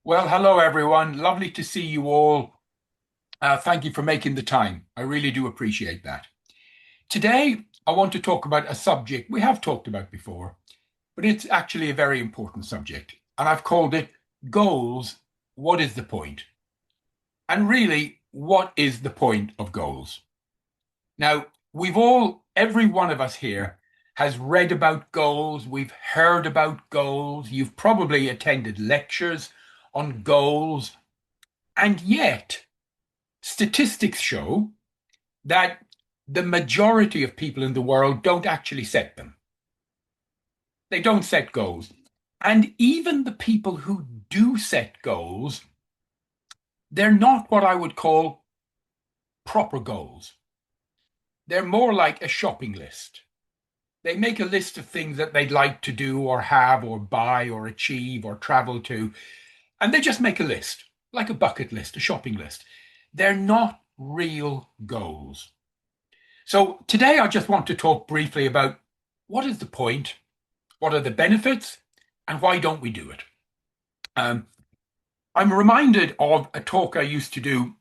Well, hello everyone. Lovely to see you all. Thank you for making the time. I really do appreciate that. Today, I want to talk about a subject we have talked about before, but it's actually a very important subject. And I've called it Goals. What is the point? And really, what is the point of goals? Now, every one of us here has read about goals. We've heard about goals. You've probably attended lectures on goals. And yet, statistics show that the majority of people in the world don't actually set them. They don't set goals. And even the people who do set goals, they're not what I would call proper goals. They're more like a shopping list. They make a list of things that they'd like to do or have or buy or achieve or travel to, and they just make a list, like a bucket list, a shopping list. They're not real goals. So today I just want to talk briefly about what is the point, what are the benefits, and why don't we do it? Um, I'm reminded of a talk I used to do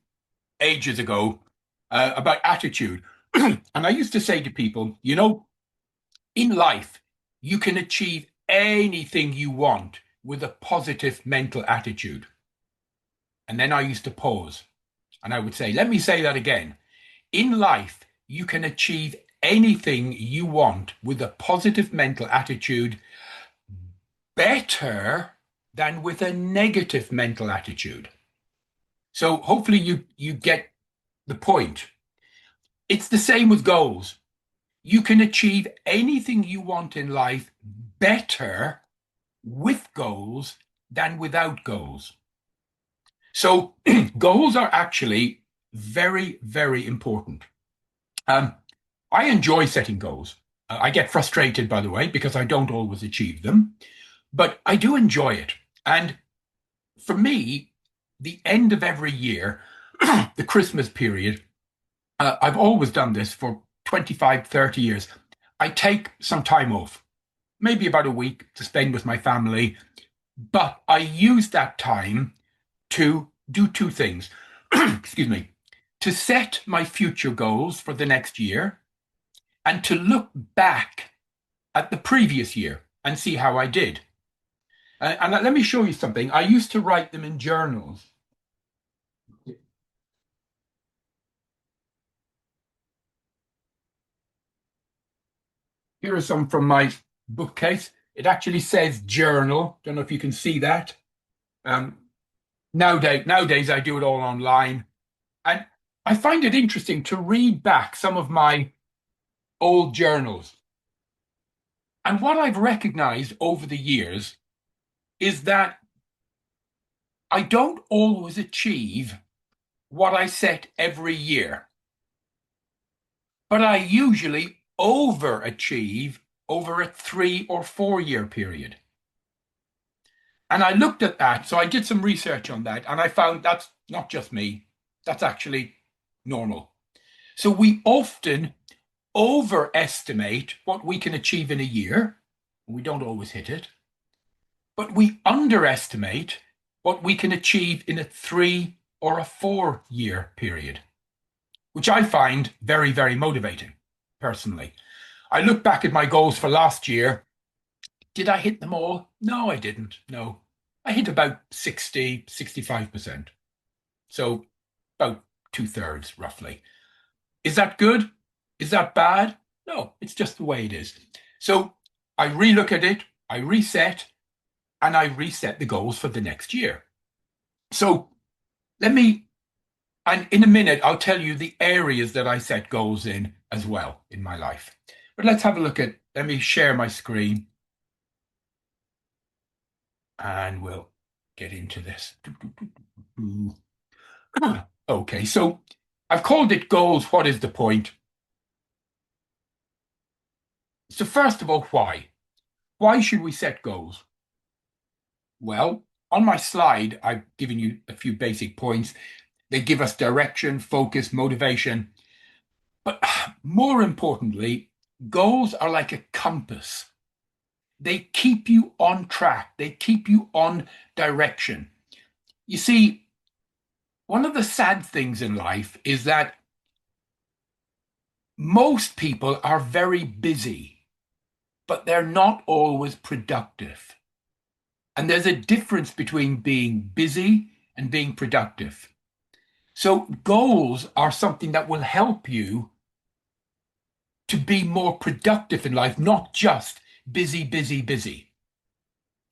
ages ago about attitude. And I used to say to people, in life, you can achieve anything you want with a positive mental attitude. And then I used to pause and I would say, let me say that again. In life, you can achieve anything you want with a positive mental attitude better than with a negative mental attitude. So hopefully you get the point. It's the same with goals. You can achieve anything you want in life better with goals than without goals. So goals are actually very, very important. Um, I enjoy setting goals. I get frustrated, by the way, because I don't always achieve them, but I do enjoy it. And for me, the end of every year, the Christmas period, I've always done this for 25, 30 years. I take some time off, maybe about a week to spend with my family, but I use that time to do two things. Excuse me, to set my future goals for the next year and to look back at the previous year and see how I did. And let me show you something. I used to write them in journals. Here are some from my bookcase. It actually says journal. Don't know if you can see that. Um, nowadays, I do it all online. And I find it interesting to read back some of my old journals. And what I've recognized over the years is that I don't always achieve what I set every year, but I usually overachieve over a 3 or 4 year period. And I looked at that, so I did some research on that, and I found that's not just me, that's actually normal. So we often overestimate what we can achieve in a year. We don't always hit it, but we underestimate what we can achieve in a 3 or 4 year period, which I find very, very motivating personally. I look back at my goals for last year. Did I hit them all? No, I didn't. No, I hit about 60, 65%. So about two-thirds roughly. Is that good? Is that bad? No, it's just the way it is. So I relook at it, I reset, and I reset the goals for the next year. So let me, and in a minute, I'll tell you the areas that I set goals in as well in my life. But let's have a look at, let me share my screen and we'll get into this. Okay, so I've called it goals. What is the point? So, first of all, why? Why should we set goals? Well, on my slide, I've given you a few basic points. They give us direction, focus, motivation. But more importantly, goals are like a compass. They keep you on track, they keep you on direction. You see, one of the sad things in life is that most people are very busy, but they're not always productive. And there's a difference between being busy and being productive. So goals are something that will help you to be more productive in life, not just busy, busy, busy.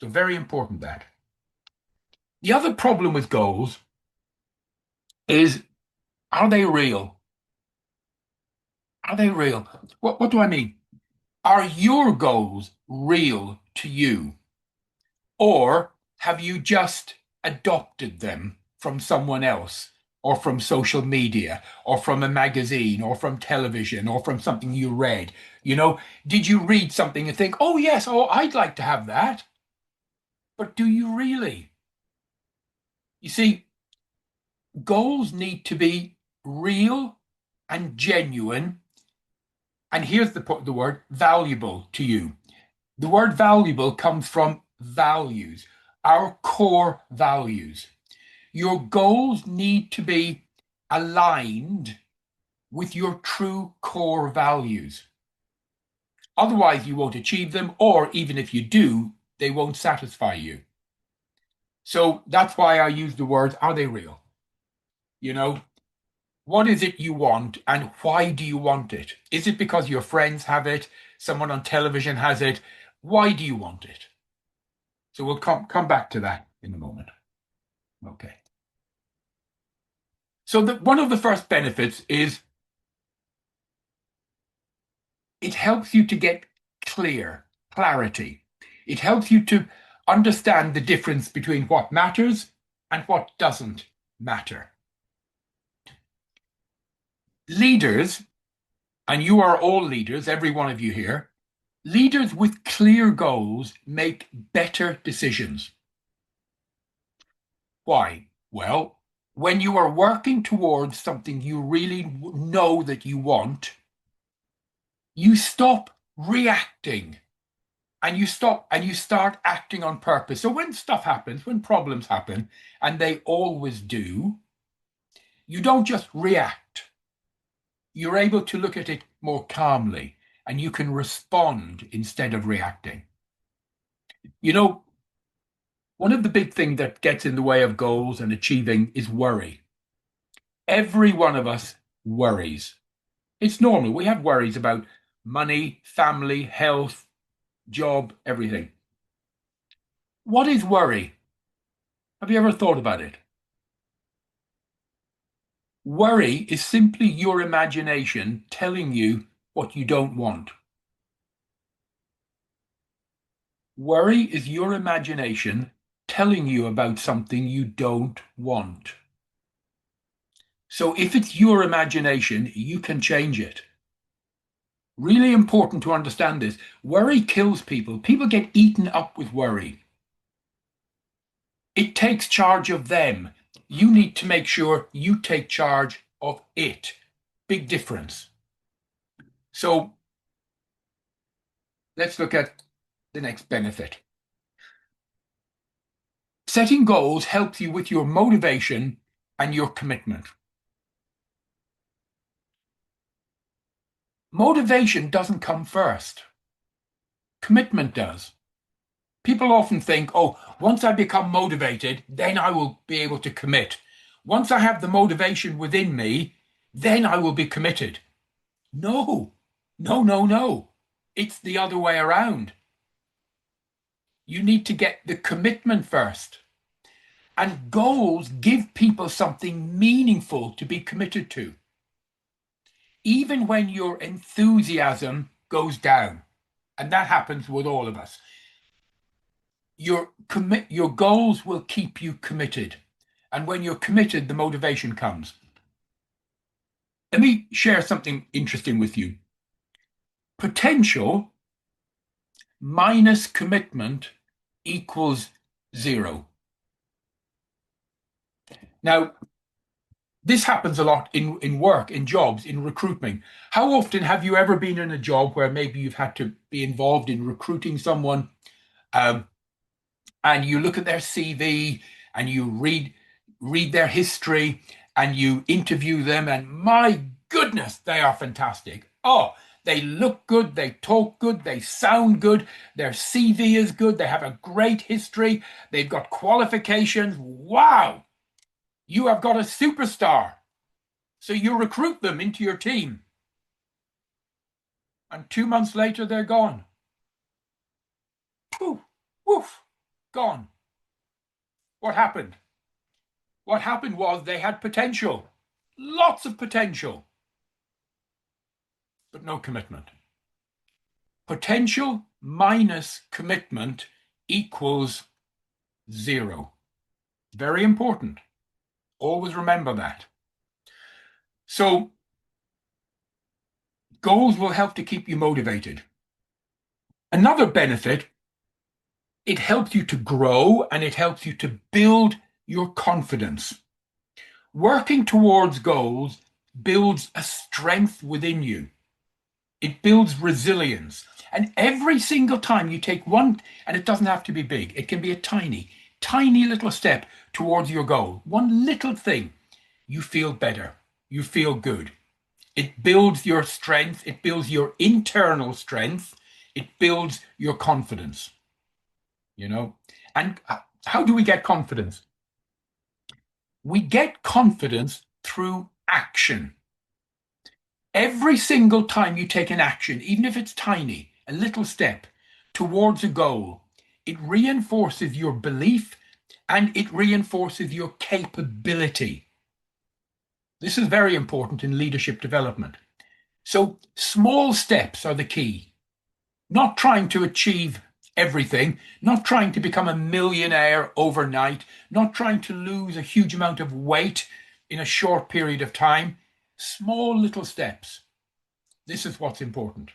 So very important that. The other problem with goals is, are they real? Are they real? What do I mean? Are your goals real to you? Or have you just adopted them from someone else, or from social media, or from a magazine, or from television, or from something you read? Did you read something and think, oh, yes, oh, I'd like to have that? But do you really? You see, goals need to be real and genuine. And here's the word valuable to you. The word valuable comes from values, our core values. Your goals need to be aligned with your true core values. Otherwise, you won't achieve them, or even if you do, they won't satisfy you. So that's why I use the words, are they real? You know, what is it you want and why do you want it? Is it because your friends have it? Someone on television has it? Why do you want it? So we'll come back to that in a moment. Okay. So one of the first benefits is it helps you to get clarity. It helps you to understand the difference between what matters and what doesn't matter. Leaders, and you are all leaders, every one of you here, leaders with clear goals make better decisions. Why? Well, when you are working towards something you really know that you want, you stop reacting and you start acting on purpose. So when stuff happens, when problems happen, and they always do, you don't just react. You're able to look at it more calmly and you can respond instead of reacting. You know, one of the big things that gets in the way of goals and achieving is worry. Every one of us worries. It's normal. We have worries about money, family, health, job, everything. What is worry? Have you ever thought about it? Worry is simply your imagination telling you what you don't want. Worry is your imagination telling you about something you don't want. So if it's your imagination, you can change it. Really important to understand this. Worry kills people. People get eaten up with worry. It takes charge of them. You need to make sure you take charge of it. Big difference. So let's look at the next benefit. Setting goals helps you with your motivation and your commitment. Motivation doesn't come first. Commitment does. People often think, oh, once I become motivated, then I will be able to commit. Once I have the motivation within me, then I will be committed. No, no, no, no. It's the other way around. You need to get the commitment first. And goals give people something meaningful to be committed to. Even when your enthusiasm goes down, and that happens with all of us, your goals will keep you committed. And when you're committed, the motivation comes. Let me share something interesting with you. Potential minus commitment equals 0. Now, this happens a lot in work, in jobs, in recruitment. How often have you ever been in a job where maybe you've had to be involved in recruiting someone, and you look at their CV and you read read their history and you interview them, and my goodness, they are fantastic. Oh, they look good, they talk good, they sound good, their CV is good, they have a great history, they've got qualifications. Wow, you have got a superstar. So you recruit them into your team, and 2 months later, they're gone. Poof, woof, gone. What happened? What happened was they had potential, lots of potential, but no commitment. Potential minus commitment equals zero. Very important. Always remember that. So goals will help to keep you motivated. Another benefit, it helps you to grow and it helps you to build your confidence. Working towards goals builds a strength within you. It builds resilience. And every single time you take one, and it doesn't have to be big, it can be a tiny, tiny little step towards your goal. One little thing, you feel better. You feel good. It builds your strength. It builds your internal strength. It builds your confidence. And how do we get confidence? We get confidence through action. Every single time you take an action, even if it's tiny, a little step towards a goal, it reinforces your belief and it reinforces your capability. This is very important in leadership development. So small steps are the key. Not trying to achieve everything, not trying to become a millionaire overnight, not trying to lose a huge amount of weight in a short period of time. Small little steps. This is what's important.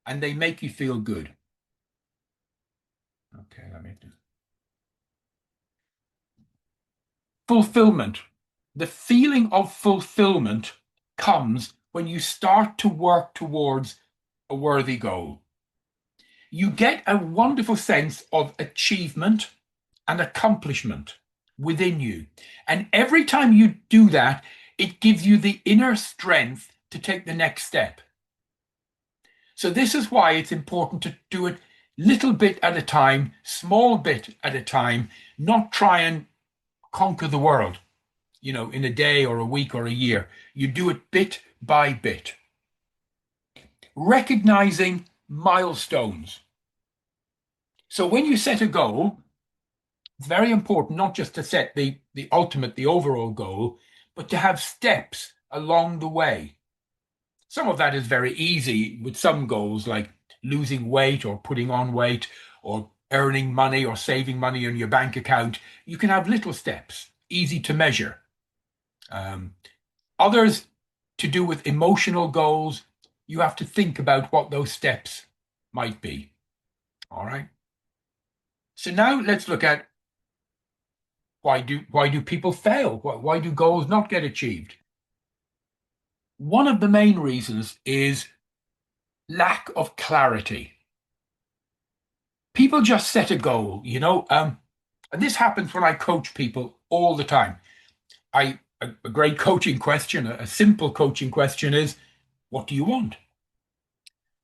And they make you feel good. Okay, let me do. Fulfillment. The feeling of fulfillment comes when you start to work towards a worthy goal. You get a wonderful sense of achievement and accomplishment within you. And every time you do that, it gives you the inner strength to take the next step. So this is why it's important to do it little bit at a time, small bit at a time, not try and conquer the world, in a day or a week or a year. You do it bit by bit. Recognizing milestones. So when you set a goal, it's very important not just to set the ultimate, the overall goal, but to have steps along the way. Some of that is very easy with some goals like losing weight or putting on weight or earning money or saving money in your bank account. You can have little steps, easy to measure. Others to do with emotional goals, you have to think about what those steps might be. All right. So now let's look at why do people fail? Why do goals not get achieved? One of the main reasons is lack of clarity. People just set a goal, and this happens when I coach people all the time. A great coaching question, a simple coaching question is, what do you want?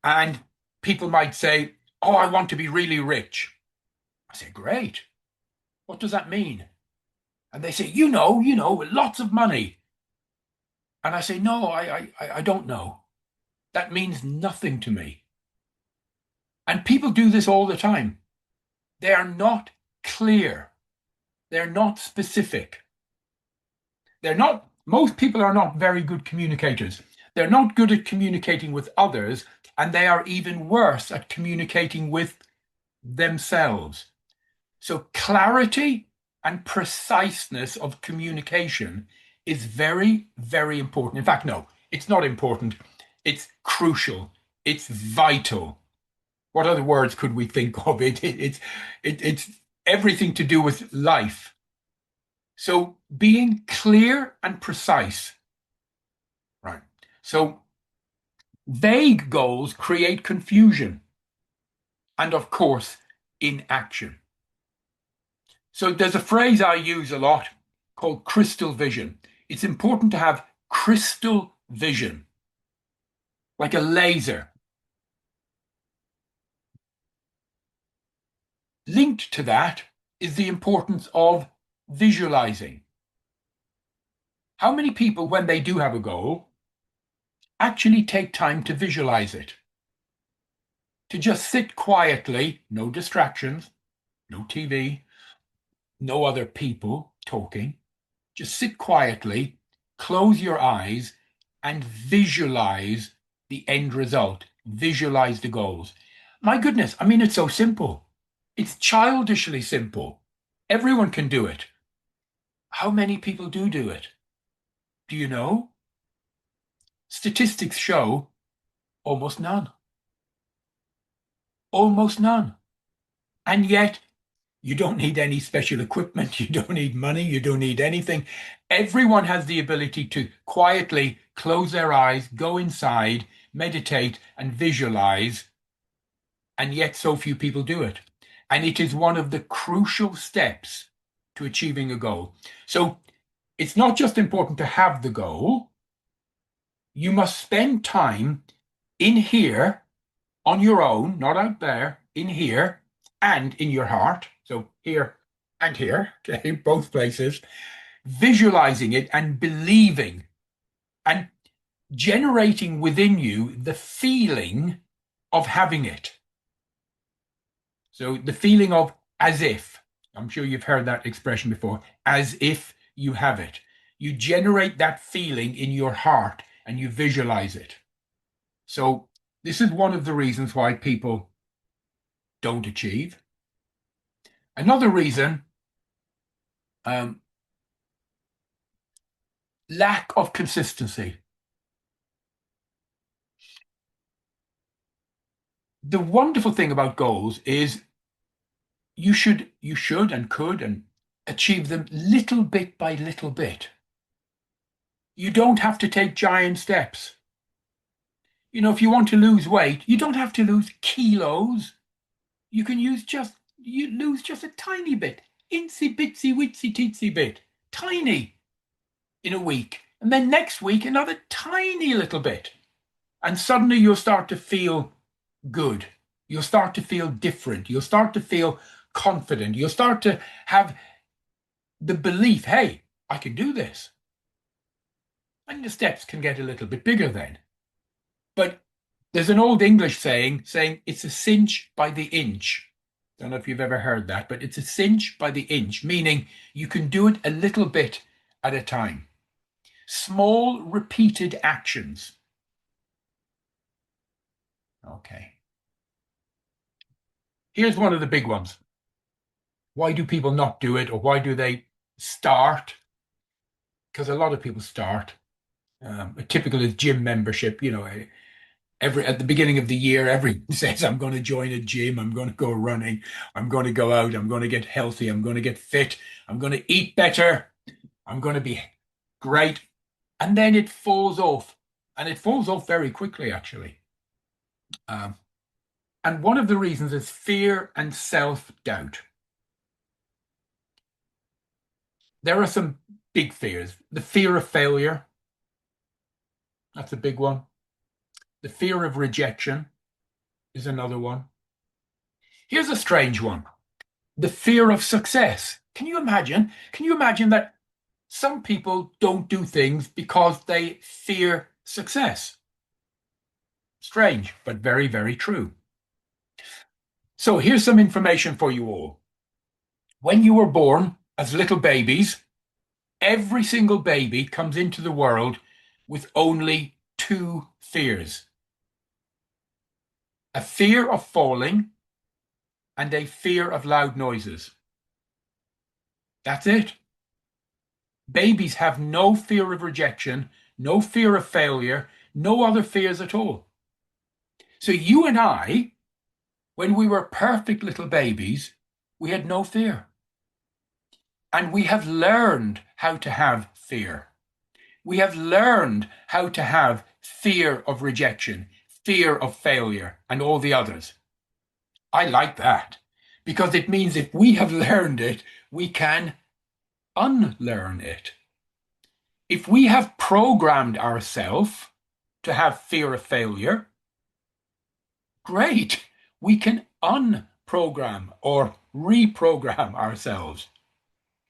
And people might say, oh, I want to be really rich. I say, great. What does that mean? And they say, lots of money. And I say, no, I don't know. That means nothing to me. And people do this all the time. They are not clear. They're not specific. Most people are not very good communicators. They're not good at communicating with others, and they are even worse at communicating with themselves. So clarity and preciseness of communication is very, very important. In fact, no, it's not important. It's crucial. It's vital. What other words could we think of? It's everything to do with life. So being clear and precise. Right. So vague goals create confusion and, of course, inaction. So there's a phrase I use a lot. called crystal vision. It's important to have crystal vision, like a laser. Linked to that is the importance of visualizing. How many people, when they do have a goal, actually take time to visualize it? To just sit quietly, no distractions, no TV, no other people talking. Just sit quietly, close your eyes, and visualize the end result. Visualize the goals. My goodness, I mean, it's so simple. It's childishly simple. Everyone can do it. How many people do it? Do you know? Statistics show almost none. Almost none. And yet, you don't need any special equipment. You don't need money. You don't need anything. Everyone has the ability to quietly close their eyes, go inside, meditate, and visualize. And yet, so few people do it. And it is one of the crucial steps to achieving a goal. So it's not just important to have the goal. You must spend time in here on your own, not out there, in here and in your heart. So here and here, okay, both places, visualizing it and believing and generating within you the feeling of having it. So the feeling of as if, I'm sure you've heard that expression before, as if you have it. You generate that feeling in your heart and you visualize it. So this is one of the reasons why people don't achieve. Another reason, lack of consistency. The wonderful thing about goals is you should and could and achieve them little bit by little bit. You don't have to take giant steps. You know, if you want to lose weight, you don't have to lose kilos. You can lose just a tiny bit, insy bitsy witsy teensy bit, tiny in a week. And then next week, another tiny little bit. And suddenly you'll start to feel good. You'll start to feel different. You'll start to feel confident. You'll start to have the belief, hey, I can do this. And the steps can get a little bit bigger then. But there's an old English saying it's a cinch by the inch. Don't know if you've ever heard that, but it's a cinch by the inch, meaning you can do it a little bit at a time. Small repeated actions. Okay. Here's one of the big ones. Why do people not do it, or why do they start? Because a lot of people start. A typical is gym membership. You know, at the beginning of the year, everyone says, I'm going to join a gym, I'm going to go running, I'm going to go out, I'm going to get healthy, I'm going to get fit, I'm going to eat better, I'm going to be great. And then it falls off. And it falls off very quickly, actually. And one of the reasons is fear and self-doubt. There are some big fears. The fear of failure. That's a big one. The fear of rejection is another one. Here's a strange one. The fear of success. Can you imagine? Can you imagine that some people don't do things because they fear success? Strange, but very, very true. So here's some information for you all. When you were born as little babies, every single baby comes into the world with only two fears. A fear of falling and a fear of loud noises. That's it. Babies have no fear of rejection, no fear of failure, no other fears at all. So you and I, when we were perfect little babies, we had no fear. And we have learned how to have fear. We have learned how to have fear of rejection, fear of failure, and all the others. I like that because it means if we have learned it, we can unlearn it. If we have programmed ourselves to have fear of failure, great. We can unprogram or reprogram ourselves.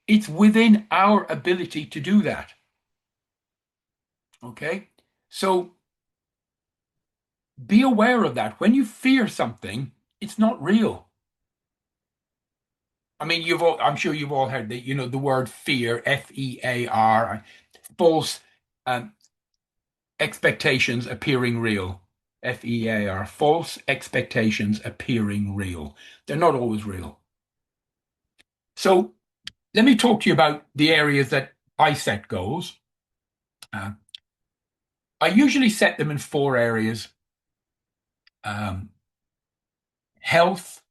It's within our ability to do that. Okay? So be aware of that. When you fear something, it's not real. I mean, I'm sure you've all heard that, the word fear, Fear, false um, expectations appearing real. Fear, false expectations appearing real. They're not always real. So let me talk to you about the areas that I set goals. Uh, I usually set them in four areas: um, health,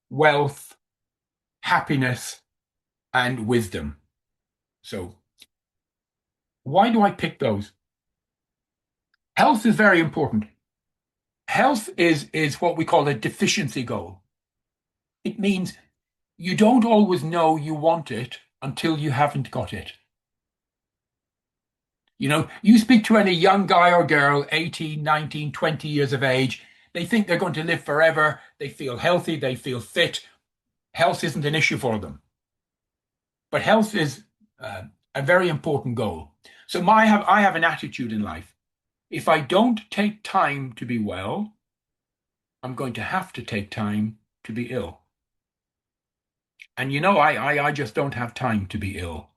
wealth, happiness, and wisdom. So why do I pick those? Health is very important. Health is what we call a deficiency goal. It means you don't always know you want it until you haven't got it. You speak to any young guy or girl, 18, 19, 20 years of age, they think they're going to live forever. They feel healthy. They feel fit. Health isn't an issue for them. But health is a very important goal. So I have an attitude in life. If I don't take time to be well, I'm going to have to take time to be ill. And I just don't have time to be ill.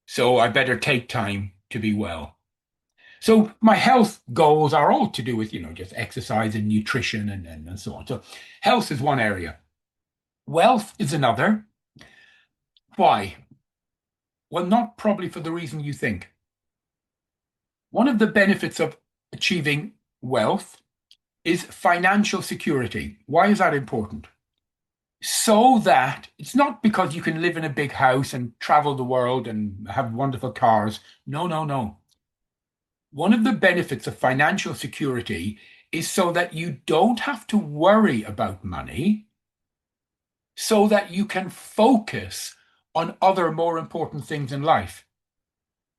So I better take time to be well. So my health goals are all to do with, just exercise and nutrition and so on. So health is one area. Wealth is another. Why? Well, not probably for the reason you think. One of the benefits of achieving wealth is financial security. Why is that important? So that it's not because you can live in a big house and travel the world and have wonderful cars. No, no, no. One of the benefits of financial security is so that you don't have to worry about money, so that you can focus on other more important things in life,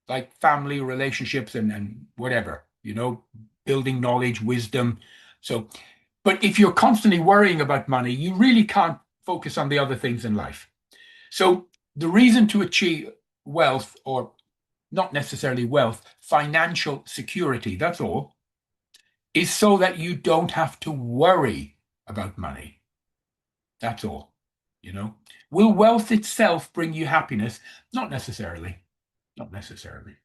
like family relationships and whatever, building knowledge, wisdom. So, but if you're constantly worrying about money, you really can't focus on the other things in life. So the reason to achieve wealth, or not necessarily wealth, financial security, that's all, is so that you don't have to worry about money. That's all, you know. Will wealth itself bring you happiness? Not necessarily. Not necessarily.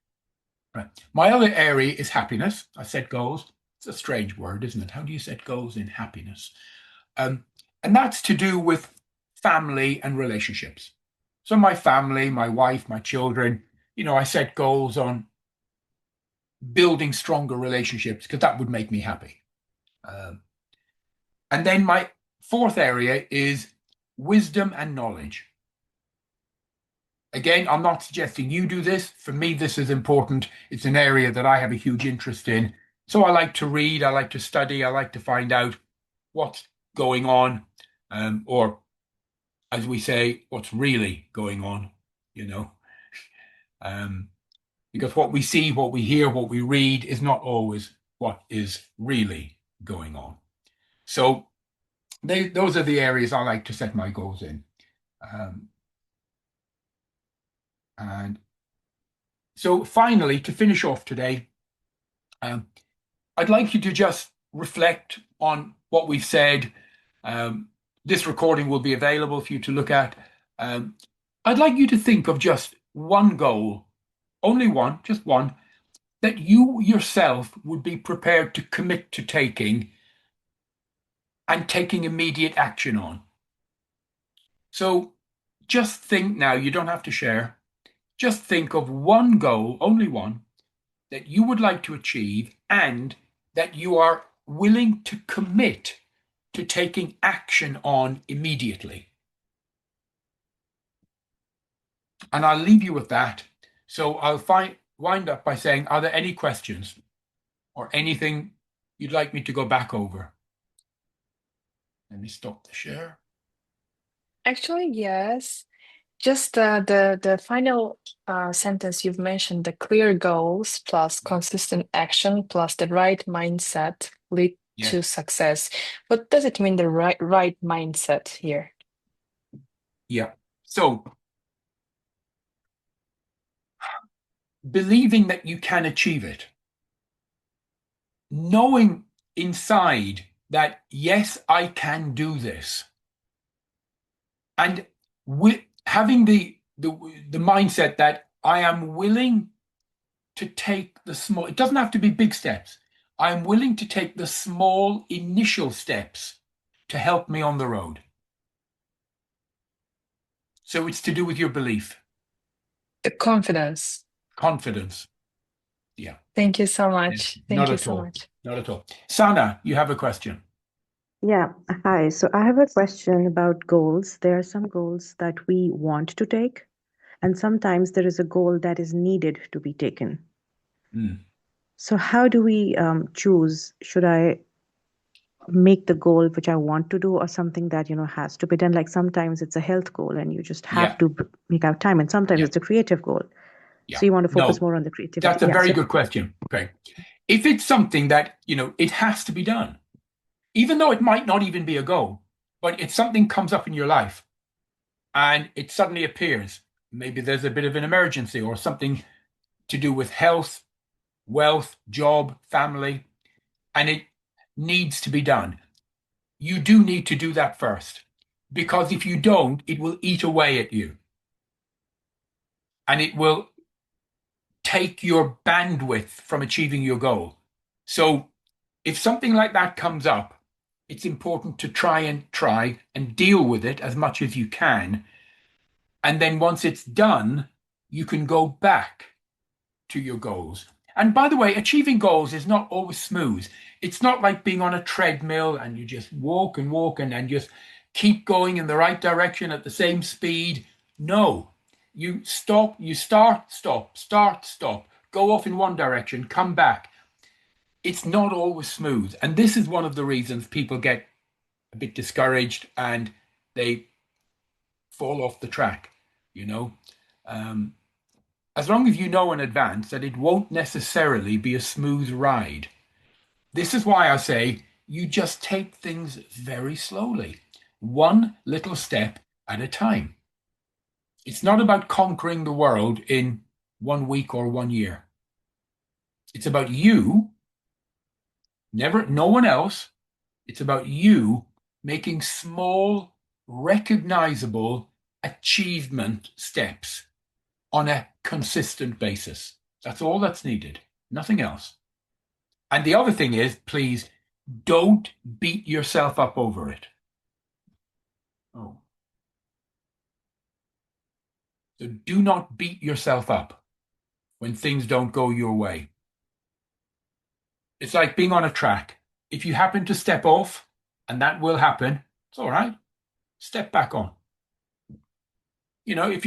Right. My other area is happiness. I set goals. It's a strange word, isn't it? How do you set goals in happiness? Um, and that's to do with family and relationships. So my family, my wife, my children, I set goals on building stronger relationships because that would make me happy. Um, and then my fourth area is wisdom and knowledge. Again, I'm not suggesting you do this. For me, this is important. It's an area that I have a huge interest in. So I like to read, I like to study, I like to find out what's going on, or as we say, what's really going on, you know. Um, because what we see, what we hear, what we read is not always what is really going on. So those are the areas I like to set my goals in. Um, and so finally, to finish off today, um, I'd like you to just reflect on what we've said. Um, this recording will be available for you to look at. Um, I'd like you to think of just one goal, only one, just one, that you yourself would be prepared to commit to taking and taking immediate action on. So just think now, you don't have to share. Just think of one goal, only one, that you would like to achieve and that you are willing to commit to taking action on immediately. And I'll leave you with that. So I'll wind up by saying, are there any questions or anything you'd like me to go back over? Let me stop the share. Actually, yes. Just the final sentence you've mentioned, the clear goals plus consistent action plus the right mindset lead to Yes. success. What does it mean, the right mindset here? Yeah. So believing that you can achieve it, knowing inside that, yes, I can do this, and having the mindset that I am willing to take the small, it doesn't have to be big steps. I am willing to take the small initial steps to help me on the road. So it's to do with your belief, The confidence. confidence. Yeah. Thank you so Yeah. much. Not Thank you at so all. much. Not at all. Sana, you have a question. Yeah, hi. So I have a question about goals. There are some goals that we want to take, and sometimes there is a goal that is needed to be taken. Mm. So how do we choose? Should I make the goal which I want to do, or something that has to be done? Like sometimes it's a health goal, and you just have Yeah. to make out time, and sometimes Yeah. it's a creative goal. Yeah. So you want to focus No, more on the creativity. that's a Yeah. very So good question. Okay. If it's something that, it has to be done, even though it might not even be a goal, but it's something comes up in your life and it suddenly appears. Maybe there's a bit of an emergency or something to do with health, wealth, job, family, and it needs to be done. You do need to do that first, because if you don't, it will eat away at you and it will take your bandwidth from achieving your goal. So if something like that comes up, it's important to try and deal with it as much as you can. And then once it's done, you can go back to your goals. And by the way, achieving goals is not always smooth. It's not like being on a treadmill and you just walk and walk and just keep going in the right direction at the same speed. No, you stop, you start, stop, go off in one direction, come back. It's not always smooth. And this is one of the reasons people get a bit discouraged and they fall off the track, you know. Um, as long as you know in advance that it won't necessarily be a smooth ride. This is why I say you just take things very slowly, one little step at a time. It's not about conquering the world in 1 week or 1 year. It's about you, never, no one else. It's about you making small, recognizable achievement steps on a consistent basis. That's all that's needed, nothing else. And the other thing is, please don't beat yourself up over it. Oh. So do not beat yourself up when things don't go your way. It's like being on a track. If you happen to step off, and that will happen, it's all right. Step back on. If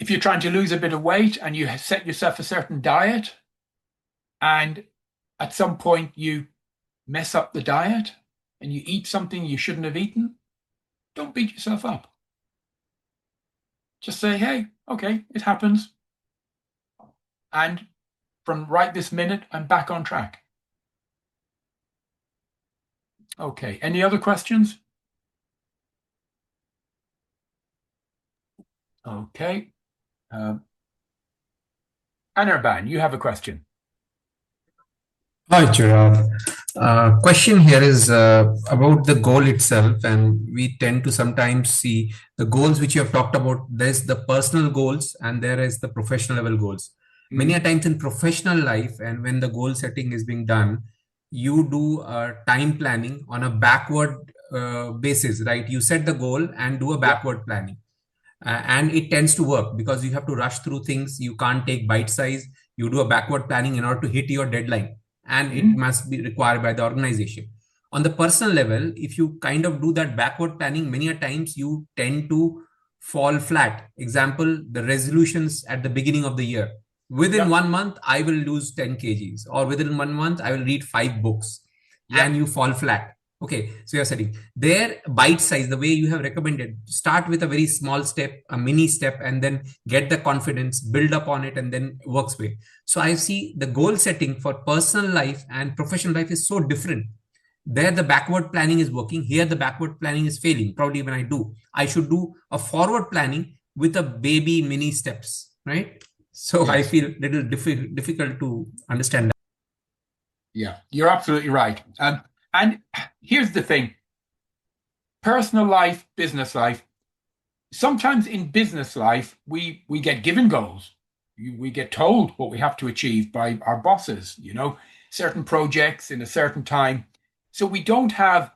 you're trying to lose a bit of weight and you set yourself a certain diet, and at some point you mess up the diet and you eat something you shouldn't have eaten, don't beat yourself up. Just say, hey, okay, it happens. And from right this minute, I'm back on track. Okay, any other questions? Okay. Anirban, you have a question. Hi, Gerard. Question here is about the goal itself, and we tend to sometimes see the goals which you have talked about. There's the personal goals, and there is the professional level goals. Many a times in professional life, and when the goal setting is being done, you do time planning on a backward basis, right? You set the goal and do a Yeah, backward planning, and it tends to work because you have to rush through things. You can't take bite size. You do a backward planning in order to hit your deadline, and it mhm, must be required by the organization. On the personal level, if you kind of do that backward planning, many a times you tend to fall flat. Example, the resolutions at the beginning of the year: within yeah, 1 month I will lose 10 kgs, or within 1 month I will read 5 books, yeah, and you fall flat. Okay, so you're setting their bite size, the way you have recommended, start with a very small step, a mini step, and then get the confidence, build up on it, and then works way. So I see the goal setting for personal life and professional life is so different. There, the backward planning is working. Here, the backward planning is failing. Probably when I should do a forward planning with a baby mini steps, right? So I Yes. feel a little difficult to understand that. Yeah, you're absolutely right. And here's the thing: personal life, business life. Sometimes in business life, we get given goals. We get told what we have to achieve by our bosses, certain projects in a certain time. So we don't have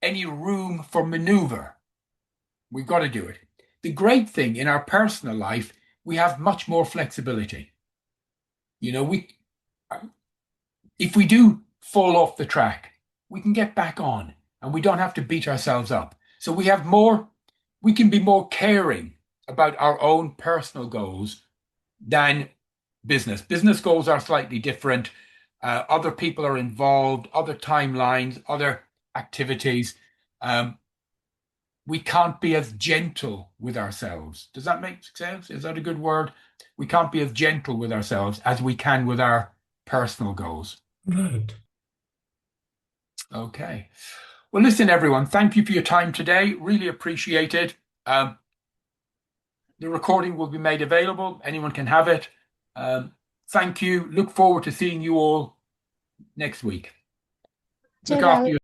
any room for maneuver. We've got to do it. The great thing in our personal life, we have much more flexibility. If we do fall off the track, we can get back on and we don't have to beat ourselves up. So we can be more caring about our own personal goals than business. Business goals are slightly different. Other people are involved, other timelines, other activities. We can't be as gentle with ourselves. Does that make sense? Is that a good word? We can't be as gentle with ourselves as we can with our personal goals. Right. Okay. Well, listen, everyone, thank you for your time today. Really appreciate it. The recording will be made available. Anyone can have it. Thank you. Look forward to seeing you all next week. Look after Gerard. yourself.